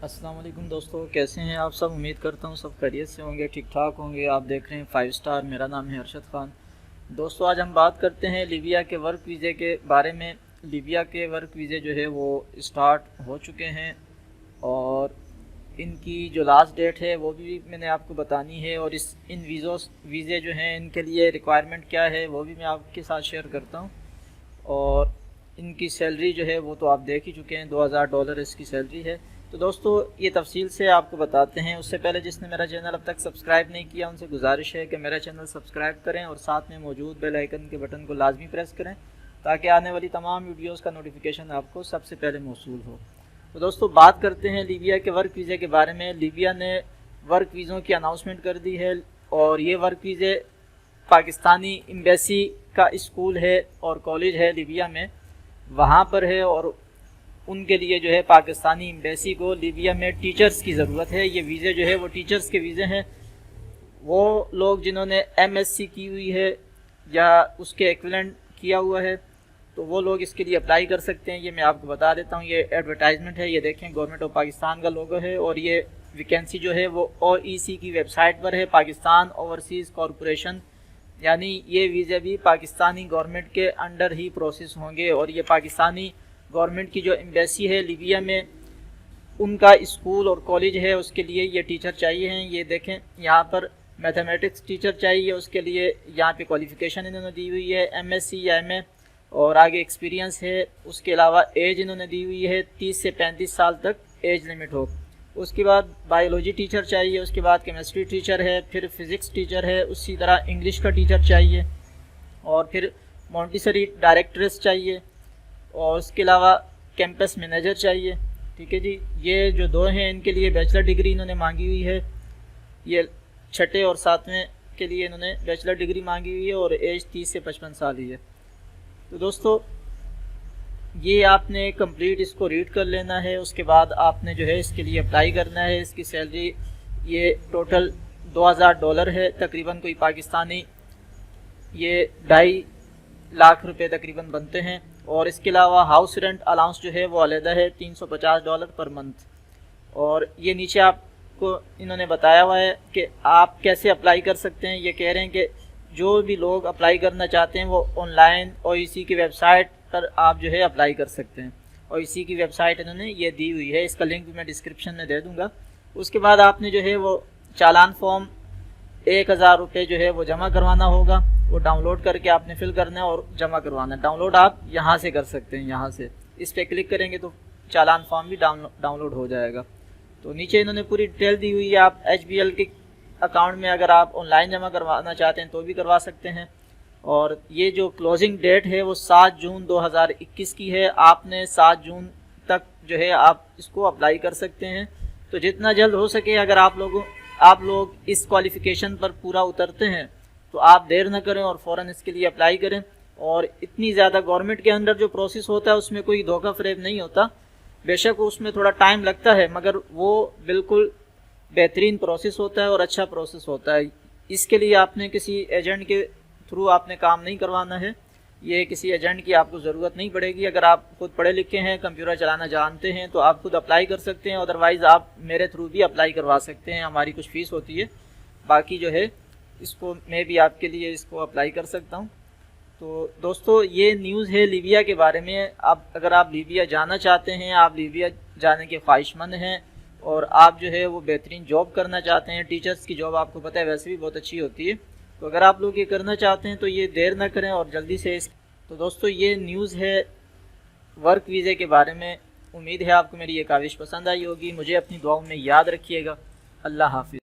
السلام علیکم دوستو، کیسے ہیں آپ سب؟ امید کرتا ہوں سب خیریت سے ہوں گے، ٹھیک ٹھاک ہوں گے۔ آپ دیکھ رہے ہیں 5 سٹار، میرا نام ہے ارشد خان۔ دوستو آج ہم بات کرتے ہیں لیبیا کے ورک ویزے کے بارے میں۔ لیبیا کے ورک ویزے جو ہے وہ اسٹارٹ ہو چکے ہیں اور ان کی جو لاسٹ ڈیٹ ہے وہ بھی میں نے آپ کو بتانی ہے، اور ان ویزے جو ہیں ان کے لیے ریکوائرمنٹ کیا ہے وہ بھی میں آپ کے ساتھ شیئر کرتا ہوں۔ اور ان کی سیلری جو ہے وہ تو آپ دیکھ ہی چکے ہیں، $2000 اس کی سیلری ہے۔ تو دوستو یہ تفصیل سے آپ کو بتاتے ہیں۔ اس سے پہلے جس نے میرا چینل اب تک سبسکرائب نہیں کیا ان سے گزارش ہے کہ میرا چینل سبسکرائب کریں اور ساتھ میں موجود بیل آئیکن کے بٹن کو لازمی پریس کریں تاکہ آنے والی تمام ویڈیوز کا نوٹیفیکیشن آپ کو سب سے پہلے موصول ہو۔ تو دوستو بات کرتے ہیں لیبیا کے ورک ویزے کے بارے میں۔ لیبیا نے ورک ویزوں کی اناؤنسمنٹ کر دی ہے، اور یہ ورک ویزے پاکستانی ایمبیسی کا اسکول ہے اور کالج ہے لیبیا میں، وہاں پر ہے، اور ان کے لیے جو ہے پاکستانی ایمبیسی کو لیبیا میں ٹیچرز کی ضرورت ہے۔ یہ ویزے جو ہے وہ ٹیچرز کے ویزے ہیں۔ وہ لوگ جنہوں نے MSc کی ہوئی ہے یا اس کے ایکویلنٹ کیا ہوا ہے تو وہ لوگ اس کے لیے اپلائی کر سکتے ہیں۔ یہ میں آپ کو بتا دیتا ہوں، یہ ایڈورٹائزمنٹ ہے، یہ دیکھیں گورنمنٹ آف پاکستان کا لوگو ہے، اور یہ ویکینسی جو ہے وہ OEC کی ویب سائٹ پر ہے، پاکستان اوورسیز کارپوریشن، یعنی یہ ویزے بھی پاکستانی گورنمنٹ کے انڈر ہی پروسیس ہوں گے، اور یہ پاکستانی گورنمنٹ کی جو ایمبیسی ہے لیبیا میں ان کا اسکول اور کالج ہے، اس کے لیے یہ ٹیچر چاہیے ہیں۔ یہ دیکھیں یہاں پر میتھمیٹکس ٹیچر چاہیے، اس کے لیے یہاں پہ کوالیفیکیشن انہوں نے دی ہوئی ہے MSc یا MA، اور آگے ایکسپیرینس ہے۔ اس کے علاوہ ایج انہوں نے دی ہوئی ہے 30 سے 35 سال تک ایج لمٹ ہو۔ اس کے بعد بایولوجی ٹیچر چاہیے، اس کے بعد کیمسٹری ٹیچر ہے، پھر فزکس ٹیچر ہے، اسی طرح انگلش کا ٹیچر چاہیے، اور پھر مونٹیسری ڈائریکٹریس چاہیے، اور اس کے علاوہ کیمپس مینیجر چاہیے۔ ٹھیک ہے جی، یہ جو دو ہیں ان کے لیے بیچلر ڈگری انہوں نے مانگی ہوئی ہے۔ یہ 6 اور 7ویں کے لیے انہوں نے بیچلر ڈگری مانگی ہوئی ہے، اور ایج 30 سے 55 سال ہی ہے۔ تو دوستو یہ آپ نے کمپلیٹ اس کو ریڈ کر لینا ہے، اس کے بعد آپ نے جو ہے اس کے لیے اپلائی کرنا ہے۔ اس کی سیلری یہ ٹوٹل $2000 ہے، تقریباً کوئی پاکستانی یہ 2.5 لاکھ روپے تقریباً بنتے ہیں، اور اس کے علاوہ ہاؤس رینٹ الاؤنس جو ہے وہ علیحدہ ہے $350 پر منتھ۔ اور یہ نیچے آپ کو انہوں نے بتایا ہوا ہے کہ آپ کیسے اپلائی کر سکتے ہیں۔ یہ کہہ رہے ہیں کہ جو بھی لوگ اپلائی کرنا چاہتے ہیں وہ آن لائن OEC کی ویب سائٹ پر آپ جو ہے اپلائی کر سکتے ہیں۔ OEC کی ویب سائٹ انہوں نے یہ دی ہوئی ہے، اس کا لنک بھی میں ڈسکرپشن میں دے دوں گا۔ اس کے بعد آپ نے جو ہے وہ چالان فارم 1000 روپے جو ہے وہ جمع کروانا ہوگا، وہ ڈاؤن لوڈ کر کے آپ نے فل کرنا ہے اور جمع کروانا ہے۔ ڈاؤن لوڈ آپ یہاں سے کر سکتے ہیں، یہاں سے اس پہ کلک کریں گے تو چالان فارم بھی ڈاؤن لوڈ ہو جائے گا۔ تو نیچے انہوں نے پوری ڈیٹیل دی ہوئی ہے، آپ HBL کے اکاؤنٹ میں اگر آپ آن لائن جمع کروانا چاہتے ہیں تو بھی کروا سکتے ہیں۔ اور یہ جو کلوزنگ ڈیٹ ہے وہ 7 جون 2021 کی ہے۔ آپ نے 7 جون تک جو ہے آپ اس کو اپلائی کر سکتے ہیں۔ تو جتنا جلد ہو سکے اگر آپ لوگ اس کوالیفیکیشن پر پورا اترتے ہیں تو آپ دیر نہ کریں اور فوراً اس کے لیے اپلائی کریں۔ اور اتنی زیادہ گورنمنٹ کے اندر جو پروسیس ہوتا ہے اس میں کوئی دھوکہ فریب نہیں ہوتا، بے شک اس میں تھوڑا ٹائم لگتا ہے، مگر وہ بالکل بہترین پروسیس ہوتا ہے اور اچھا پروسیس ہوتا ہے۔ اس کے لیے آپ نے کسی ایجنٹ کے تھرو آپ نے کام نہیں کروانا ہے، یہ کسی ایجنٹ کی آپ کو ضرورت نہیں پڑے گی۔ اگر آپ خود پڑھے لکھے ہیں، کمپیوٹر چلانا جانتے ہیں تو آپ خود اپلائی کر سکتے ہیں، ادروائز آپ میرے تھرو بھی اپلائی کروا سکتے ہیں، ہماری کچھ فیس ہوتی ہے، باقی جو ہے اس کو میں بھی آپ کے لیے اس کو اپلائی کر سکتا ہوں۔ تو دوستو یہ نیوز ہے لیبیا کے بارے میں۔ اگر آپ لیبیا جانا چاہتے ہیں، آپ لیبیا جانے کے خواہش مند ہیں، اور آپ جو ہے وہ بہترین جاب کرنا چاہتے ہیں، ٹیچرز کی جاب آپ کو پتہ ہے ویسے بھی بہت اچھی ہوتی ہے، تو اگر آپ لوگ یہ کرنا چاہتے ہیں تو یہ دیر نہ کریں اور جلدی سے تو دوستو یہ نیوز ہے ورک ویزے کے بارے میں۔ امید ہے آپ کو میری یہ کاوش پسند آئی ہوگی۔ مجھے اپنی دعاؤں میں یاد رکھیے گا۔ اللہ حافظ۔